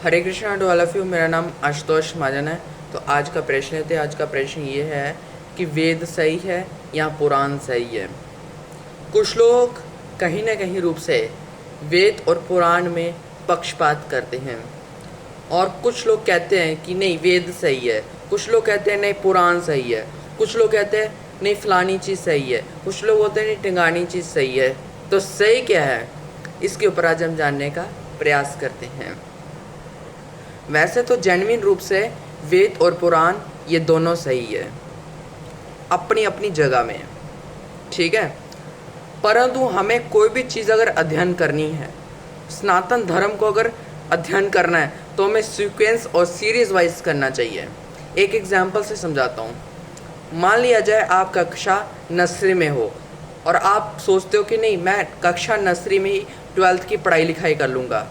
Hare Krishna to all of you. मेरा नाम आशुतोष महाजन है। तो आज का प्रश्न थे आज का प्रश्न ये है कि वेद सही है या पुराण सही है। कुछ लोग कहीं ना कहीं रूप से वेद और पुराण में पक्षपात करते हैं और कुछ लोग कहते हैं कि नहीं वेद सही है, कुछ लोग कहते हैं नहीं पुराण सही है, कुछ लोग कहते हैं नहीं फलानी चीज़ सही है, कुछ लोग होते हैं नहीं टिंगानी चीज़ सही है। तो सही क्या है, इसके ऊपर आज हम जानने का प्रयास करते हैं। वैसे तो जेन्युइन रूप से वेद और पुराण ये दोनों सही है अपनी अपनी जगह में, ठीक है। परंतु हमें कोई भी चीज़ अगर अध्ययन करनी है, सनातन धर्म को अगर अध्ययन करना है तो हमें सीक्वेंस और सीरीज वाइज करना चाहिए। एक एग्जाम्पल से समझाता हूँ। मान लिया जाए आप कक्षा नर्सरी में हो और आप सोचते हो कि नहीं मैं कक्षा नर्सरी में ही 12th की पढ़ाई लिखाई कर लूँगा।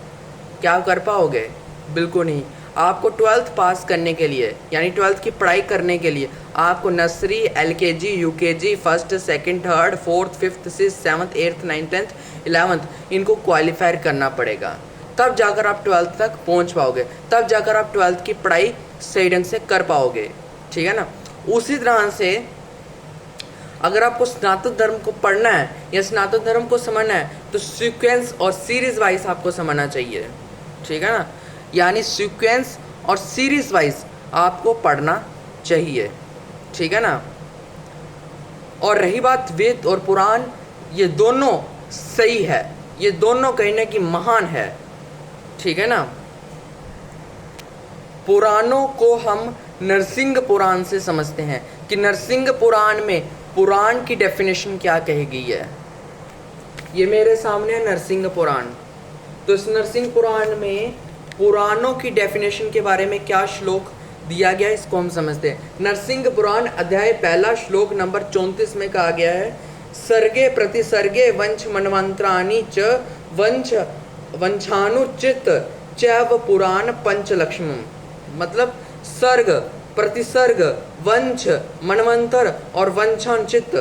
क्या कर पाओगे? बिल्कुल नहीं। आपको 12th पास करने के लिए यानी 12th की पढ़ाई करने के लिए आपको nursery, LKG, UKG, first, second, third, fourth, fifth, sixth, seventh, 8th, 9th, 10th, 11th इनको क्वालिफाई करना पड़ेगा। तब जाकर आप 12th तक पहुंच पाओगे, तब जाकर आप 12th की पढ़ाई सही ढंग से कर पाओगे, ठीक है ना। उसी तरह से अगर आपको सनातन धर्म को पढ़ना है या सनातन धर्म को समझना है तो सीक्वेंस और सीरीज वाइज आपको समझना चाहिए, ठीक है ना। यानी सीक्वेंस और सीरीज वाइज आपको पढ़ना चाहिए, ठीक है ना। और रही बात वेद और पुराण, ये दोनों सही है, ये दोनों कहीं ना कहीं महान है, ठीक है ना। पुराणों को हम नरसिंह पुराण से समझते हैं कि नरसिंह पुराण में पुराण की डेफिनेशन क्या कही गई है। ये मेरे सामने है नरसिंह पुराण। तो इस नरसिंह पुराण में पुराणों की डेफिनेशन के बारे में क्या श्लोक दिया गया है इसको हम समझते हैं। नरसिंह पुराण अध्याय 1 श्लोक नंबर 34 में कहा गया है, सर्गे प्रतिसर्गे वंश मनवंत्राणि च वंश वंशानुचित चैव पुराण पंचलक्ष्मम। मतलब सर्ग, प्रतिसर्ग, वंश, मनवंतर और वंशानुचित,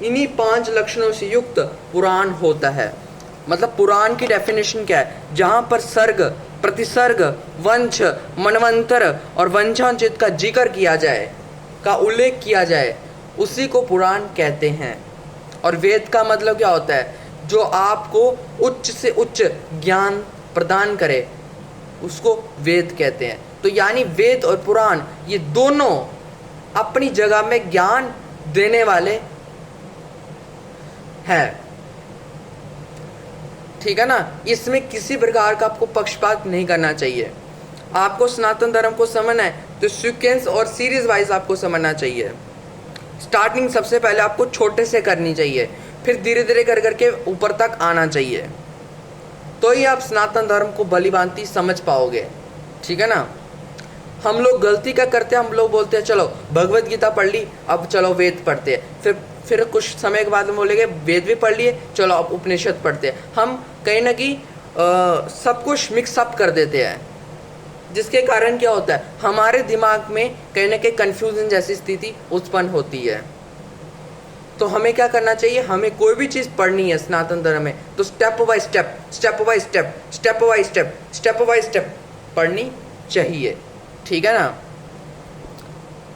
इन्हीं 5 लक्षणों से युक्त पुराण होता है। मतलब पुराण की डेफिनेशन क्या है? जहाँ पर सर्ग, प्रतिसर्ग, वंश, मनवंतर और वंशानुचित का जिक्र किया जाए, का उल्लेख किया जाए, उसी को पुराण कहते हैं। और वेद का मतलब क्या होता है? जो आपको उच्च से उच्च ज्ञान प्रदान करे उसको वेद कहते हैं। तो यानी वेद और पुराण ये दोनों अपनी जगह में ज्ञान देने वाले हैं, ठीक है ना। इसमें किसी प्रकार का आपको पक्षपात नहीं करना चाहिए। आपको सनातन धर्म को समझना है तो सीक्वेंस और सीरीज वाइज आपको समझना चाहिए। स्टार्टिंग सबसे पहले आपको छोटे से करनी चाहिए, फिर धीरे धीरे कर करके ऊपर तक आना चाहिए, तो ही आप सनातन धर्म को भलीभांति समझ पाओगे, ठीक है ना। हम लोग गलती क्या करते हैं, हम लोग बोलते हैं चलो भगवत गीता पढ़ ली, अब चलो वेद पढ़ते हैं। फिर कुछ समय के बाद में बोलेंगे वेद भी पढ़ लिए, चलो अब उपनिषद पढ़ते हैं। हम कहीं ना कहीं सब कुछ मिक्सअप कर देते हैं, जिसके कारण क्या होता है, हमारे दिमाग में कहीं ना कहीं कन्फ्यूजन जैसी स्थिति उत्पन्न होती है। तो हमें क्या करना चाहिए, हमें कोई भी चीज़ पढ़नी है सनातन धर्म में तो step by step, step by step, step by step, step by step पढ़नी चाहिए, ठीक है ना।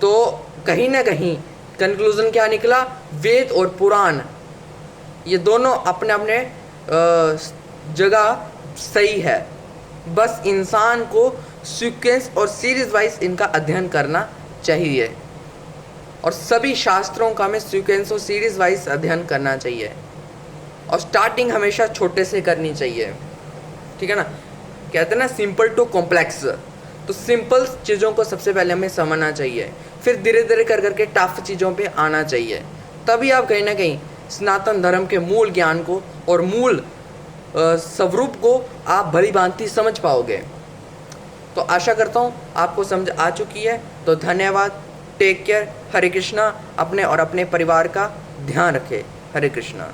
तो कहीं ना कहीं कंक्लूजन क्या निकला, वेद और पुराण ये दोनों अपने अपने जगह सही है। बस इंसान को सीक्वेंस और सीरीज वाइज इनका अध्ययन करना चाहिए और सभी शास्त्रों का हमें सीक्वेंस और सीरीज वाइज अध्ययन करना चाहिए और स्टार्टिंग हमेशा छोटे से करनी चाहिए, ठीक है ना। कहते हैं ना सिंपल टू कॉम्प्लेक्स, तो सिंपल चीज़ों को सबसे पहले हमें समझना चाहिए, फिर धीरे धीरे कर करके टफ चीज़ों पे आना चाहिए। तभी आप कहीं ना कहीं सनातन धर्म के मूल ज्ञान को और मूल स्वरूप को आप भली भांति समझ पाओगे। तो आशा करता हूँ आपको समझ आ चुकी है। तो धन्यवाद, टेक केयर, हरे कृष्णा। अपने और अपने परिवार का ध्यान रखें। हरे कृष्णा।